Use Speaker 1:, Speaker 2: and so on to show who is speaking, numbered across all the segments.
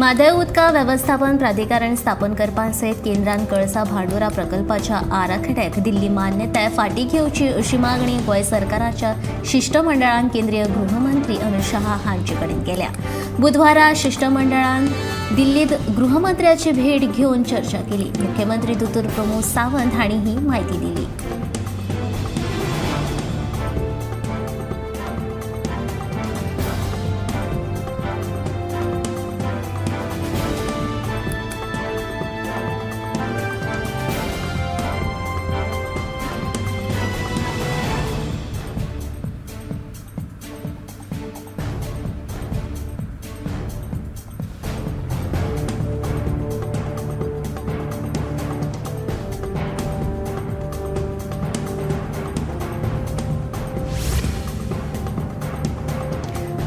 Speaker 1: म्हादय उदका वेवस्थापन प्राधिकरण स्थापन करपा सयत केंद्रान कळसा भांडुरा प्रकल्पाच्या आराखड्याक दिल्ली मान्यताय फाटीं घेवची अशी मागणी गोंय सरकाराच्या शिष्टमंडळान केंद्रीय गृहमंत्री अमित शहा हांचे कडेन केल्या। बुधवारा शिष्टमंडळान दिल्लीत गृहमंत्र्याची भेट घेवन चर्चा केली। मुख्यमंत्री दोतोर प्रमोद सावंत हांणी ही माहिती दिली।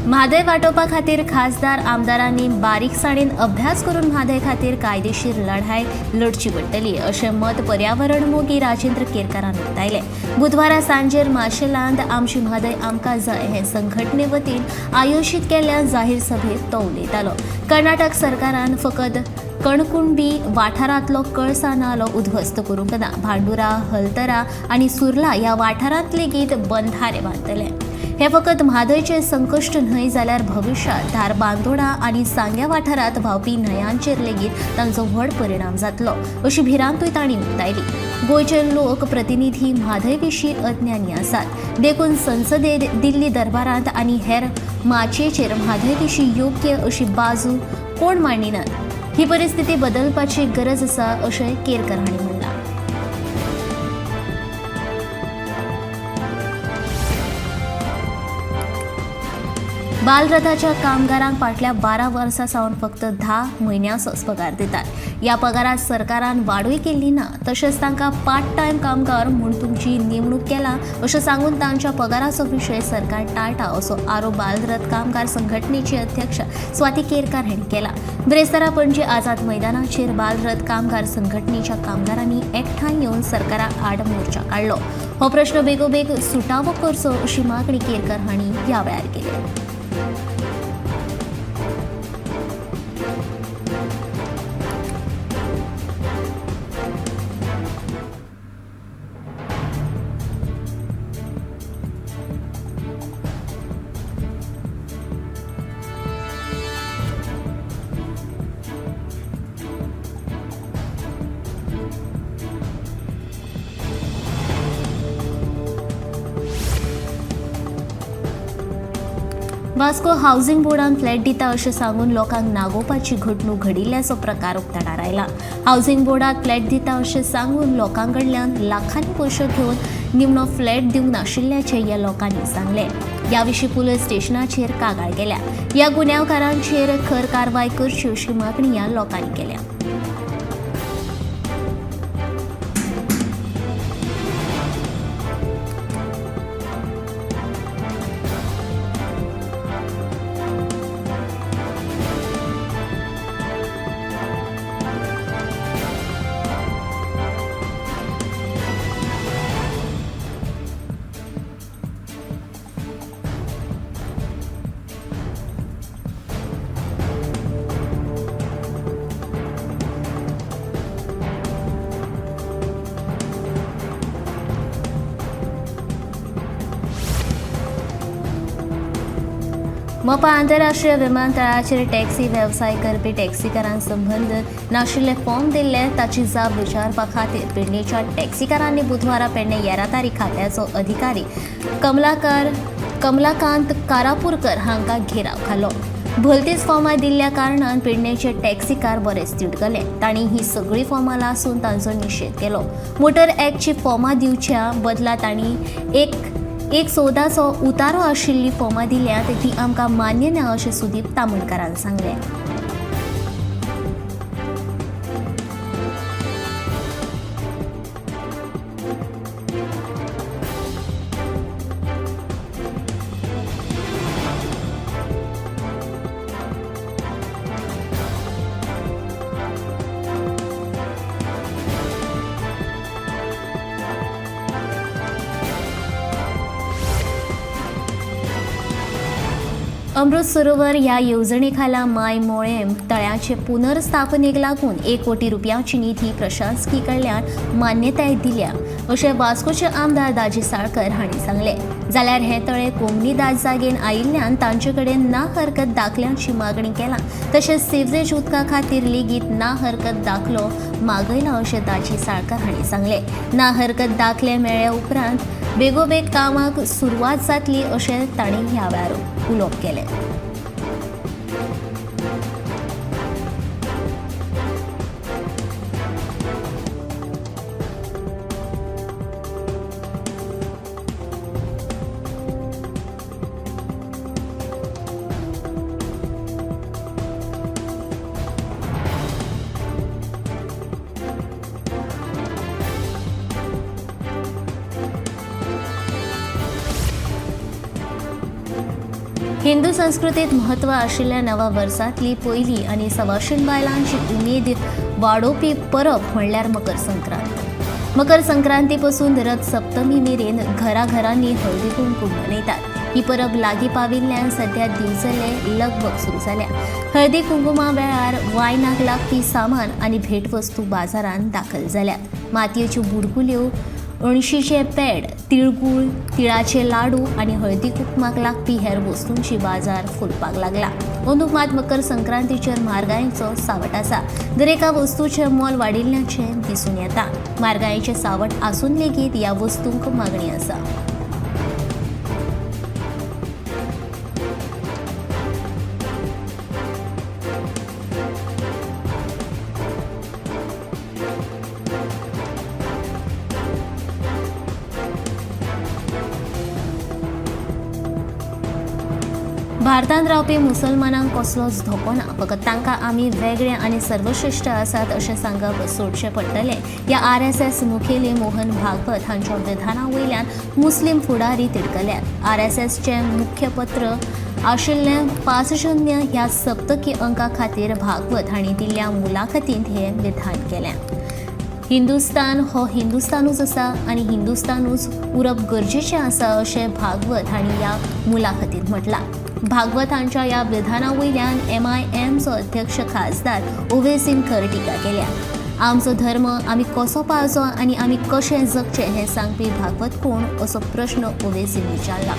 Speaker 1: म्हादय वांटोवपा खातीर खासदार आमदारांनी बारीकसाणेन अभ्यास करून म्हादय खातीर कायदेशीर लढाय लढची पडटली अशें मत पर्यावरण मोगी राजेंद्र केरकारान उक्तायलें। बुधवारा सांजेर माशेलांत आमची म्हादय आमकां जाय हे संघटने वतीन आयोजीत केल्ल्या जाहीर सभेत तो उलयतालो। कर्नाटक सरकारान फकत कणकुंबी वाठारांतलो कळसा नालो उध्वस्त करूंक ना, भांडुरा, हलतरा आनी सुर्ला ह्या वाठारांत लेगीत बंधारे बांदतले। हे फकत म्हादयचे संकश्ट न्हय जाल्यार भविष्यात धारबांदोडा आनी सांग्या वाठारांत व्हांवपी न्हंयांचेर लेगीत तांचो व्हड परिणाम जातलो अशी भिरांतूय तांणी उक्तायली। गोंयचे लोक प्रतिनिधी म्हादय विशीं अज्ञानी आसात, देखून संसदेत, दिल्ली दरबारांत आनी हेर माचयेचेर म्हादय विशीं योग्य अशी बाजू कोण मांडिनात। ही परिस्थिती बदलपाची गरज आसा अशें केरकर हांणी म्हणलां। बालरथाच्या कामगारांक फाटल्या 12 वर्सां सावन फक्त 10 म्हयन्यांचोच पगार दितात। ह्या पगारात सरकारान वाडूय केल्ली ना, तशेंच तांकां पार्ट टायम कामगार म्हूण तुमची नेमणूक केला अशें सांगून तांच्या पगाराचो विशय सरकार टाळटा असो आरोप बालरथ कामगार संघटनेची अध्यक्ष स्वाती केरकार हांणी केला। ब्रेस्तारा पणजी आझाद मैदानाचेर बालरथ कामगार संघटनेच्या कामगारांनी एकठांय येवन सरकारा आड मोर्चा काडलो। हो प्रश्न बेगोबेग सुटावो करचो अशी मागणी केरकर हांणी ह्या वेळार केली। वास्को हावसिंग बोर्डान फ्लॅट दिता अशें सांगून लोकांक नागोवपाची घडणूक घडिल्ल्याचो प्रकार उक्ताडार आयला। हावसिंग बोर्डाक फ्लॅट दिता अशें सांगून लोकांकडल्यान लाखांनी पयशे घेवन निमणो फ्लॅट दिवंक नाशिल्ल्याचें ह्या लोकांनी सांगलें। ह्या विशीं पुलीस स्टेशनाचेर कागाळ केल्या। ह्या गुन्यांवकारांचेर खर कारवाय करची अशी मागणी ह्या लोकांनी केल्या। मोपा आंतरराष्ट्रीय विमानतळाचेर टॅक्सी वेवसाय करपी टॅक्सीकारां संबंद नाशिल्ले फॉर्म दिल्ले ताची जाप विचारपा खातीर पेडणेच्या टॅक्सीकारांनी बुधवारा पेडणे येरादारी खात्याचो अधिकारी कमलाकांत कारापूरकर हांकां घेराव घालो। भलतीच फॉर्मां दिल्ल्या कारणान पेडणेचे टॅक्सीकार बरेच तिडकले। तांणी ही सगळीं फॉर्मां लासून तांचो निशेध केलो। मोटर ॲक्टची फॉर्मां दिवच्या बदला तांणी एक सौदाचो उतारो आशिल्ली फॉर्मां दिल्यात ती आमकां मान्य ना अशें सुदीप तामणकारान सांगलें। अमृत सरोवर ह्या येवजणेखाला माय मोळेम तळ्याचे पुनर्स्थापनेक लागून 1 कोटी रुपयांची निधी प्रशासकी कडल्यान मान्यताय दिल्या अशें वास्कोचे आमदार दाजी साळकर हांणी सांगले. जाल्यार हे तळे कोंकणी दाज जागेन आयिल्ल्यान तांचे कडेन ना हरकत दाखल्यांची मागणी केला. तशेंच सीवरेज उदका खातीर लेगीत ना हरकत दाखलो मागयला अशें दाजी साळकर हांणी सांगले. ना हरकत दाखले मेळ्ळे उपरांत बेगोबेग कामाक सुरवात जातली अशें तांणी ह्या वेळार उलोवप केलें. हिंदू संस्कृतीत म्हत्व आशिल्ल्या नव्या वर्सांतली पयली आनी सवाशीण बायलांची उमेद वाडोवपी परब म्हणल्यार मकर संक्रांत. मकर संक्रांती पासून रथ सप्तमी मेरेन घराघरांनी हळदी कुंकू मनयतात. ही परब लागीं पाविल्ल्यान सध्या दिवचले लगबग सुरू जाल्या. हळदी कुंकुमा वेळार वायनाक लागपी सामान आनी भेटवस्तू बाजारांत दाखल जाल्यात. मातयेच्यो बुडकुल्यो, अणशीचे पेड, तिळगूळ, तिळाचे लाडू आनी हळदी कुंकमाक लागपी हेर वस्तूंची बाजार फुलपाक लागला. अंदूक मात मकर संक्रांतीचेर म्हारगायेचो सावट आसा. दरेका वस्तूचें मोल वाडिल्ल्याचें दिसून येता. म्हारगायेचें सावट आसून लेगीत ह्या वस्तूंक मागणी आसा. भारतांत रावपी मुसलमानांक कसलोच धोको ना. फकत तांकां आमी वेगळे आनी सर्वश्रेष्ठ आसात अशें सांगप सोडचें पडटलें. ह्या RSS मुखेली मोहन भागवत हांच्या विधाना वयल्यान मुस्लीम फुडारी तिडकल्यात. RSSचें मुख्यपत्र आशिल्लें 5 ह्या सप्तकी अंका खातीर भागवत हांणी दिल्ल्या मुलाखतींत हें विधान केलें. हिंदुस्तान हो हिंदुस्तानूच आसा आनी हिंदुस्तानूच उरप गरजेचें आसा अशें भागवत हांणी ह्या मुलाखतींत म्हटलां. भागवत हांच्या ह्या विधाना वयल्यान MIMचो अध्यक्ष खासदार ओवेसीन टिका केल्या. आमचो धर्म आमी कसो पाळचो आनी आमी कशें जगचें हें सांगपी भागवत कोण असो प्रश्न ओवेसीन विचारला.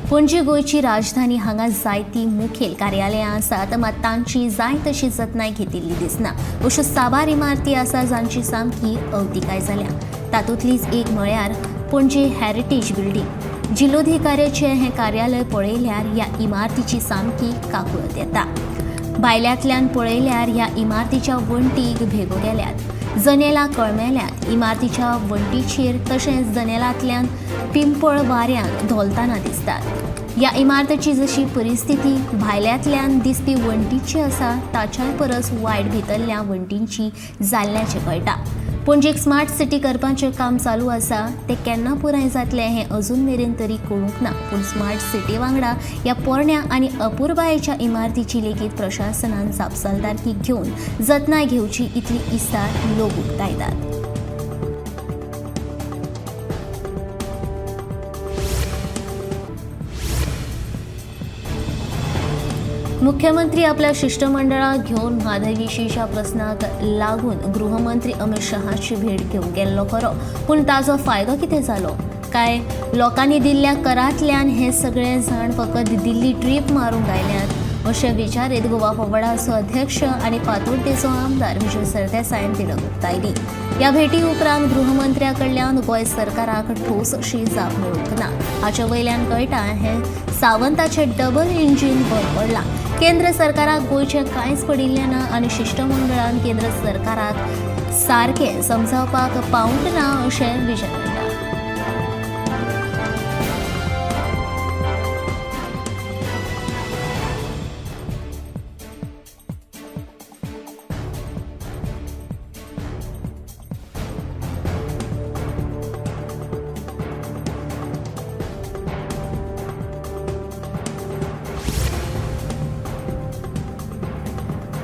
Speaker 1: पणजी गोंयची राजधानी हांगा जायतीं मुखेल कार्यालयां आसात, मात तांची जाय तशी जतनाय घेतिल्ली दिसना. अश्यो साबार इमारती आसा जांची सामकी अवतिकाय जाल्या. तातूंतलीच एक म्हळ्यार पणजी हेरिटेज बिल्डींग. जिल्लोधिकाऱ्याचें हें कार्यालय पळयल्यार ह्या इमारतीची सामकी काकुळत येता. भायल्यांतल्यान पळयल्यार ह्या इमारतीच्या वण्टीक भेगो गेल्यात. जनेलां कळमेल्यात. इमारतीच्या वण्टीचेर तशेंच जनेलांतल्यान पिंपळ वाऱ्यान धोलतना दिसतात. ह्या इमारतीची जशी परिस्थिती भायल्यांतल्यान दिसपी वण्टीची आसा ताच्याय परस वायट भितरल्या वण्टींची जाल्ल्याचें कळटा. पणजेक स्मार्ट सिटी करपाचें काम चालू आसा. तें केन्ना पुराय जातलें हें अजून मेरेन तरी कळूंक ना. पूण स्मार्ट सिटी वांगडा ह्या पोरण्या आनी अपुरबायेच्या इमारतीची लेगीत प्रशासनान जापसालदारकी घेवन जतनाय घेवची इतली इस्तार लोक उक्तायतात. मुख्यमंत्री आपल्या शिष्टमंडळाक घेवन म्हादयविशींच्या प्रस्नाक लागून गृहमंत्री अमित शहाची भेट घेवंक गेल्लो खरो, पूण ताजो फायदो कितें जालो? काय लोकांनी दिल्ल्या करांतल्यान हे सगळे जाण फकत दिल्ली ट्रीप मारूंक आयल्यात अशें विचारीत गोवा फॉरवर्डाचो अध्यक्ष आनी फातोड्डेचो आमदार विजय सरदेसायान तिडक उक्तायली. ह्या भेटी उपरांत गृहमंत्र्या कडल्यान गोंय सरकाराक ठोस अशी जाप मेळूंक ना. हाचे वयल्यान कळटा हें सावंताचें डबल इंजीन बंद पडलां. केंद्र सरकाराक गोंयचें कांयच पडिल्लें ना आनी शिष्टमंडळान केंद्र सरकाराक सारकें समजावपाक पावूंक ना अशें विजय म्हणटा.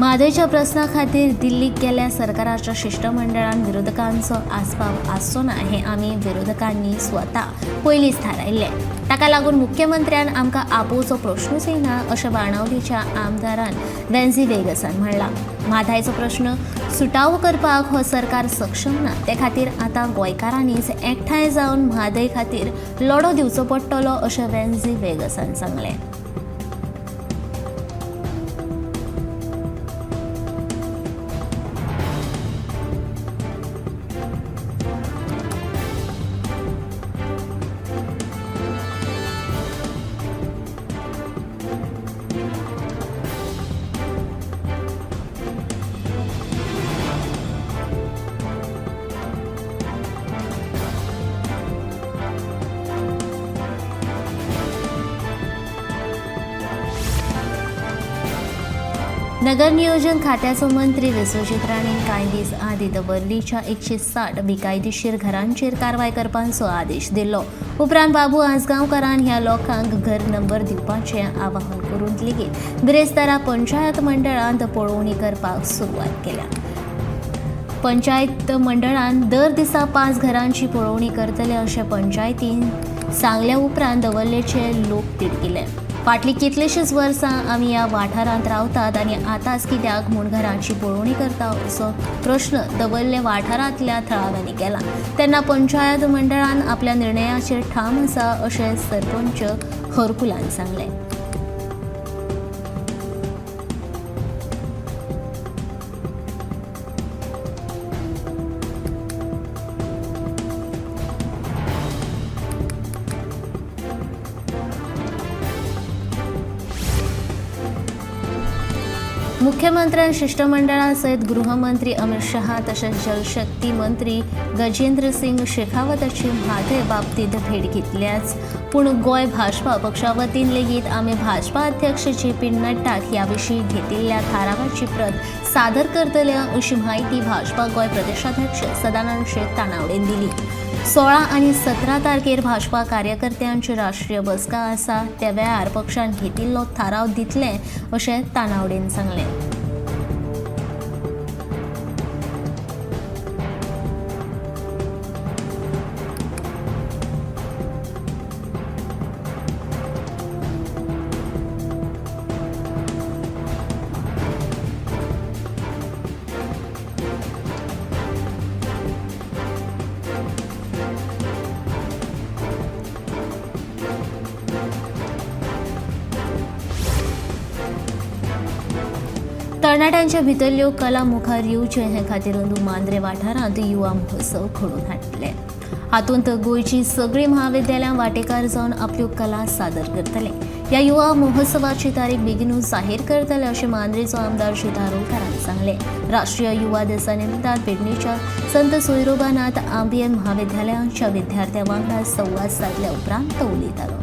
Speaker 1: म्हादयच्या प्रस्ना खातीर दिल्लीक गेल्या सरकाराच्या शिष्टमंडळान विरोधकांचो आस्पाव आसचो ना हें आमी विरोधकांनी स्वता पयलींच थारायल्लें. ताका लागून मुख्यमंत्र्यान आमकां आपोवचो प्रश्नूच येना अशें बाणावलीच्या आमदारान वेन्झी वेगसान म्हणलां. म्हादयचो प्रश्न सुटावो करपाक हो सरकार सक्षम ना, ते खातीर आतां गोंयकारांनीच एकठांय जावन म्हादय खातीर लढो दिवचो पडटलो अशें वेन्झी वेगसान सांगलें. नगर नियोजन खात्याचो मंत्री विश्वजीत राणेन कांय दीस आदीं दवर्लीच्या 160 बेकायदेशीर घरांचेर कारवाय करपाचो आदेश दिल्लो. उपरांत बाबू आसगांवकारान ह्या लोकांक घर नंबर दिवपाचें आवाहन करून लेगीत बिरेस्तारा पंचायत मंडळांत पळोवणी करपाक सुरवात केल्या. पंचायत मंडळान दर दिसा 5 घरांची पळोवणी करतले अशें पंचायतीन सांगले. उपरांत दवर्लेचे लोक तिडकिले. फाटलीं कितलींशींच वर्सां आमी ह्या वाठारांत रावतात आनी आतांच कित्याक म्हूण घरांची पळोवणी करता असो प्रश्न दवर्ले वाठारांतल्या थळाव्यांनी केला. तेन्ना पंचायत मंडळान आपल्या निर्णयाचेर ठाम आसा अशें सरपंच हरकुलान सांगलें. मुख्यमंत्र्यान शिष्टमंडळा सयत गृहमंत्री अमित शहा तशेंच जलशक्ती मंत्री गजेंद्र सिंग शेखावताची म्हादय बाबतींत भेट घेतल्याच. पूण गोंय भाजपा पक्षा वतीन लेगीत आमी भाजपा अध्यक्ष जे.पी. नड्डाक ह्या विशीं घेतिल्ल्या थारावाची प्रत सादर करतले अशी माहिती भाजपा गोंय प्रदेशाध्यक्ष सदानंद शेट तानावडेन दिली. 16 आनी 17 तारखेर भाजपा कार्यकर्त्यांची राष्ट्रीय बसका आसा, त्या वेळार पक्षान घेतिल्लो थाराव दितले अशें तानावडेन सांगलें. तरणाट्यांच्या भितरल्यो कला मुखार येवच्यो हे खातीर अंदू मांद्रे वाठारांत युवा महोत्सव घडोवन हाडले. हातूंत गोंयची सगळीं महाविद्यालयां वांटेकार जावन आपल्यो कला सादर करतले. ह्या युवा महोत्सवाची तारीख बेगीनूच जाहीर करतले अशें मांद्रेचो आमदार शितारोलकारान सांगलें. राष्ट्रीय युवा दिसा निमतान पेडणेच्या संत सोयरोबानाथ आंबिये महाविद्यालयाच्या विद्यार्थ्यां वांगडा संवाद साधल्या उपरांत तो उलयतालो.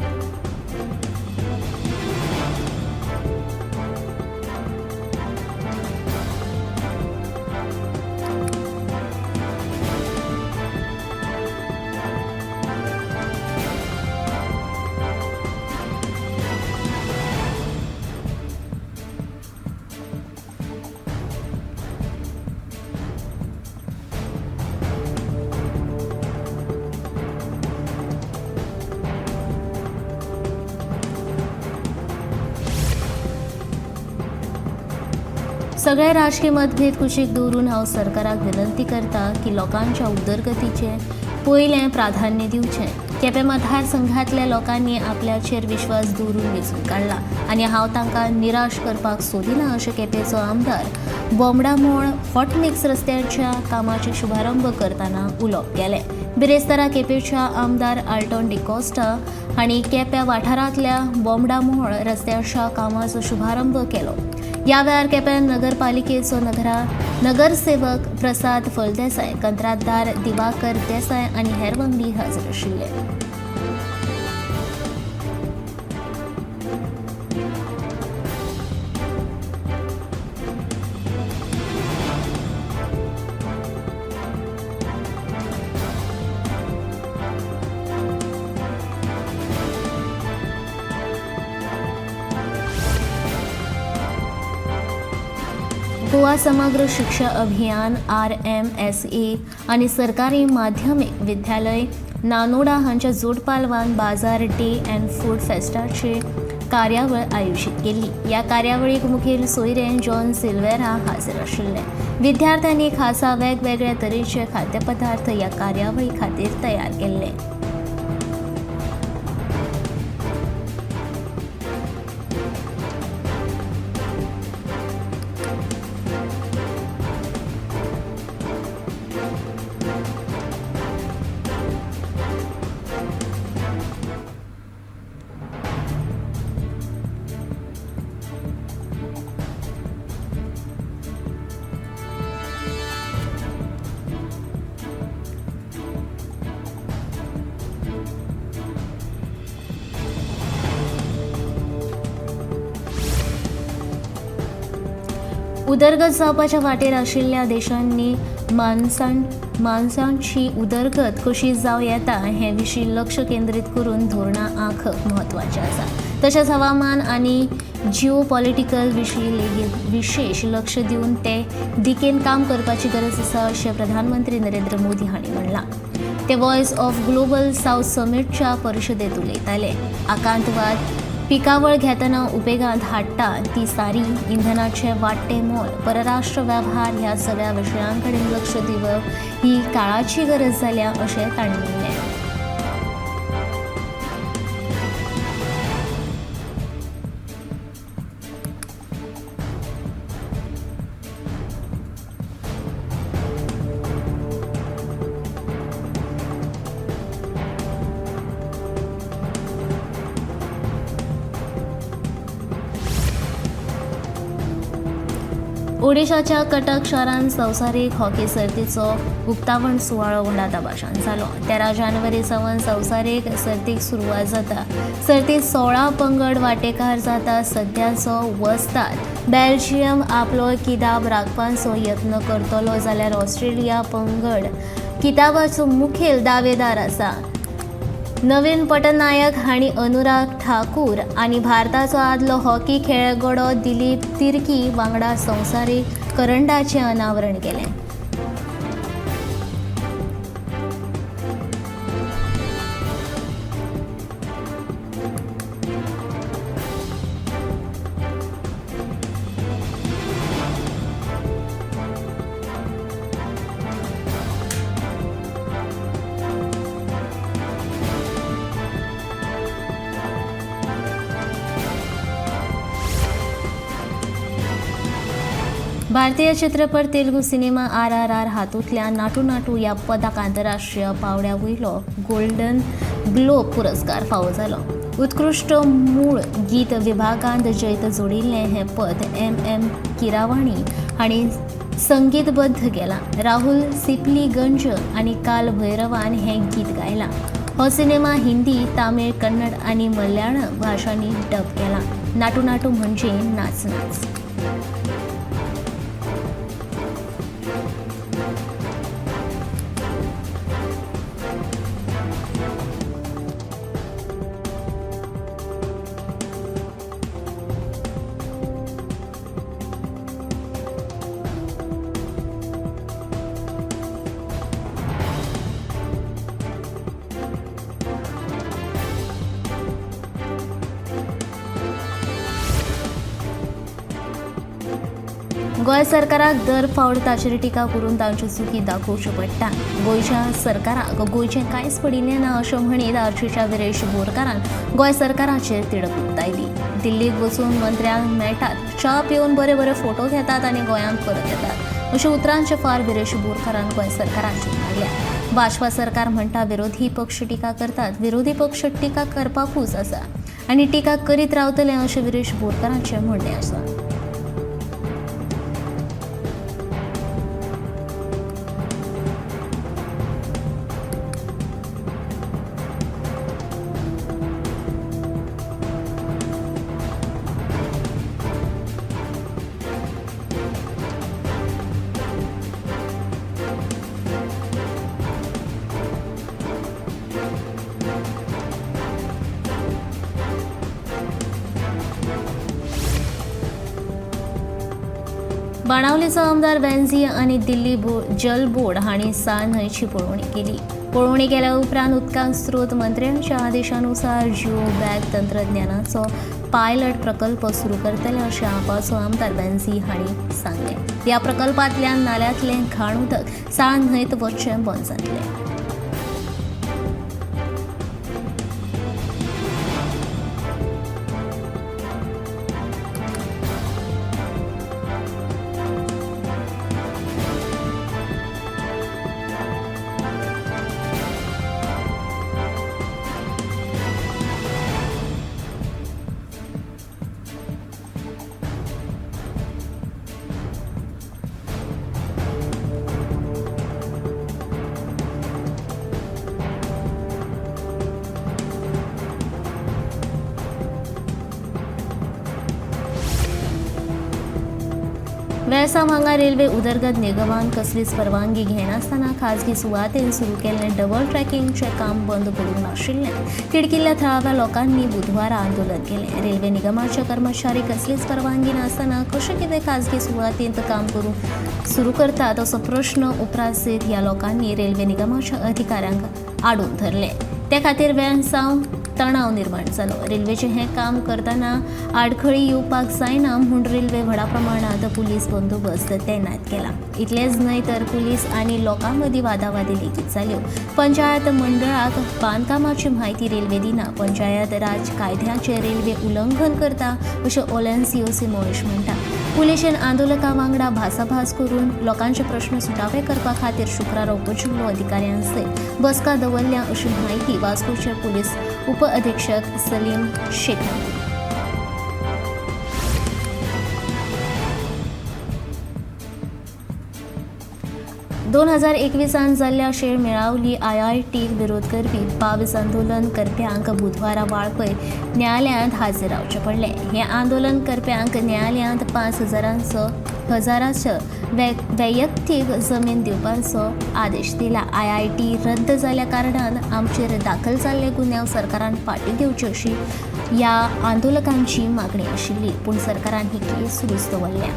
Speaker 1: सगळे राजकीय मतभेद कुशीक दवरून हांव सरकाराक विनंती करता की लोकांच्या उदरगतीचे पयलें प्राधान्य दिवचें. केपें मतदारसंघांतल्या लोकांनी आपल्याचेर विश्वास दवरून वेंचून काडला आनी हांव तांकां निराश करपाक सोदिना अशें केपेंचो आमदार बोमडा मोळ हॉटमिक्स रस्त्याच्या कामाचे शुभारंभ करतना उलोवप केलें. बिरेस्तारा केपेंच्या आमदार आल्टोन डिकोस्टा हांणी केप्यां वाठारांतल्या बोमडा मोळ रस्त्याच्या कामाचो शुभारंभ केलो. ह्या वेळार केपें नगरपालिकेचो नगरसेवक प्रसाद फळदेसाय, कंत्राटदार दिवाकर देसाय आनी हेर वांगडी हाजीर आशिल्ले. गोवा समग्र शिक्षा अभियान RMSA आणि सरकारी माध्यमिक विद्यालय नानोडा हांच्या जोड पालवान बाजार डे अँड फूड फेस्टाची कार्यावळ आयोजित केली। या कार्यावळीक मुखेल सोयरे जॉन सिल्वेरा हाजीर आशिल्ले। विद्यार्थ्यांनी खासा वेगवेगळ्या तरेचे खाद्यपदार्थ या कार्यावळी खातीर तयार केल्ले। उदरगत जावपाच्या वाटेर आशिल्ल्या देशांनी माणसांची उदरगत कशी जावं येता हे विशीं लक्ष केंद्रीत करून धोरणां आंखप म्हत्वाचें आसा। तशेंच हवामान आनी जिओ पॉलिटिकल विशीं लेगीत विशेष लक्ष दिवन ते दिकेन काम करपाची गरज आसा अशें प्रधानमंत्री नरेंद्र मोदी हांणी म्हणलां। ते वॉयस ऑफ ग्लोबल साउथ समिटच्या परिशदेंत उलयताले। आकांतवाद पिकावळ घेतना उपेगांत हाडटा ती सारी, इंधनाचे वाडटे मोल, परराष्ट्र वेव्हार ह्या सगळ्या विशयांकडेन लक्ष दिवप ही काळाची गरज जाल्या अशें तांणी म्हणलें। ओडिशाच्या कटक शारांत संवसारीक हॉकी सर्तीचो उक्तावण सुवाळो व्हडा दबाज्यान जालो। 13 जानेवारी सावन संवसारीक सर्तीक सुरवात जाता। सर्तीत 16 पंगड वांटेकार जाता। सध्याचो वस्ताद बेल्जियम आपलो किताब राखपाचो यत्न करतलो जाल्यार ऑस्ट्रेलिया पंगड किताबाचो मुखेल दावेदार आसा। नवीन पटनायक हांणी अनुराग ठाकूर आनी भारताचो आदलो हॉकी खेळगडो दिलीप तिर्की वांगडा संवसारीक करंडाचें अनावरण केलें। भारतीय चित्रपट तेलुगू सिनेमा RRR हातूंतल्यान नाटू नाटू ह्या पदाक आंतरराष्ट्रीय पावड्या वयलो गोल्डन ग्लोब पुरस्कार फावो जालो। उत्कृश्ट मूळ गीत विभागांत जैत जोडिल्लें हें पद MM किरावाणी हांणी संगीतबद्ध केलां। राहुल सिप्लीगंज आनी काल भैरवान हें गीत गायलां। हो सिनेमा हिंदी, तामीळ, कन्नड आनी मल्याळम भाशांनी डब केला। नाटू नाटू म्हणजे नाच नाच। गोंय सरकाराक दर फावट ताचेर टिका करून तांच्यो चुकी दाखोवच्यो पडटा। गोंयच्या सरकाराक गोंयचें कांयच पडिल्लें ना अशें म्हणीत आर्चीच्या विरेश बोरकारान गोंय सरकाराचेर तिडक उक्तायली। दिल्लीक वचून मंत्र्यांक मेळटात, च्या पिवन बरे बरे फोटो घेतात आनी गोंयांत परत येतात अशें उतरांचे फार विरेश बोरकारान गोंय सरकाराचेर मारल्या। भाजपा सरकार म्हणटा विरोधी पक्ष टिका करतात, विरोधी पक्ष टिका करपाकूच आसा आनी टिका करीत रावतले अशें विरेश बोरकारांचें म्हणणें आसा। बाणावलीचो आमदार वेंझी आनी दिल्ली जल बोर्ड हांणी साण न्हंयची पळोवणी केली. पळोवणी केल्या उपरांत उदकाक स्रोत मंत्र्यांच्या आदेशानुसार जिओ बॅग तंत्रज्ञानाचो पायलट प्रकल्प सुरू करतले अशें आपाचो आमदार वेंझी हांणी सांगलें. ह्या प्रकल्पांतल्यान नाल्यांतलें घाण उदक साण न्हंयत वचचें बंद जातलें. वेळसा हांगा रेल्वे उदरगत निगमान कसलीच परवानगी घेनासतना खाजगी सुवातेन सुरू केल्लें डबल ट्रॅकिंगचें काम बंद करूंक नाशिल्लें तिडकिल्ल्या थळाव्या लोकांनी बुधवारा आंदोलन केलें. रेल्वे निगमाचे कर्मचारी कसलीच परवानगी नासतना कशें कितें खाजगी सुवातेंत काम सुरू करतात असो प्रश्न उपरासीत ह्या लोकांनी रेल्वे निगमाच्या अधिकाऱ्यांक आडून धरले. त्या खातीर वेळसांव तणाव निर्माण जालो. रेल्वेचें हें काम करतना आडखळी येवपाक जायना म्हूण रेल्वे व्हडा प्रमाणांत पुलीस बंदोबस्त तैनात केला. इतलेंच न्हय तर पुलीस आनी लोकां मदीं वादावादी लेगीत जाल्यो. पंचायत मंडळाक बांदकामाची म्हायती रेल्वे दिना. पंचायत राज कायद्याचें रेल्वे उल्लंघन करता अशें ओलएनसीओसी महेश म्हणटा. पुलिशेन आंदोलकां वांगडा भासाभास करून लोकांचे प्रश्न सुटावे करपा खातीर शुक्रारा उपजिल्लो अधिकाऱ्यां सयत बसका दवरल्या अशी म्हायती वास्कोचे पुलीस उपअधीक्षक सलीम शेख हांणी दिली. 2021 जाल्ल्या शेळ मेळावली IITक विरोध करपी 22 आंदोलन करप्यांक बुधवारा वाळपय न्यायालयांत हाजीर रावचें पडलें. हे आंदोलन करप्यांक न्यायालयांत 5,000 वैयक्तीक जमीन दिवपाचो आदेश दिला. IIT रद्द जाल्ल्या कारणान आमचेर दाखल जाल्ले गुन्यांव सरकारान फाटीं घेवचे अशी ह्या आंदोलकांची मागणी आशिल्ली, पूण सरकारान ही केस सुरूच दवरल्या.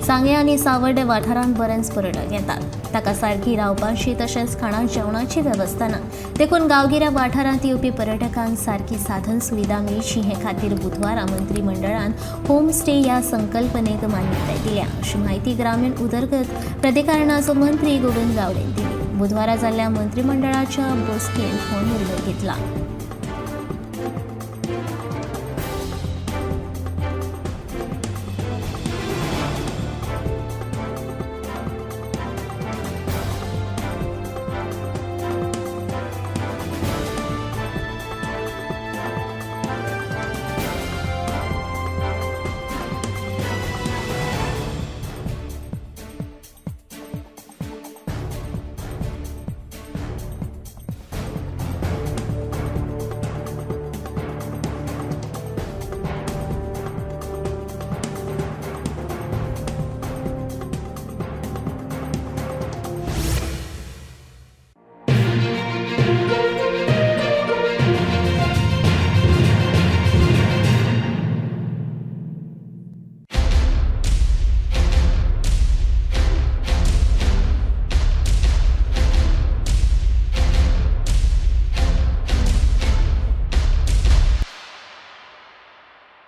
Speaker 1: सांगे आनी सावर्डे वाठारांत बरेंच पर्यटक येतात. ताका सारकी रावपाची तशेंच खाणा जेवणाची वेवस्था ना. देखून गांवगिऱ्या वाठारांत येवपी पर्यटकांक सारकी साधन सुविधा मेळची हे खातीर बुधवारा मंत्रिमंडळान होम स्टे ह्या संकल्पनेक मान्यताय दिल्या अशी माहिती ग्रामीण उदरगत प्राधिकरणाचो मंत्री गोविंद गावडेन दिली. बुधवारा जाल्ल्या मंत्रिमंडळाच्या बसकेंत हो निर्णय घेतला.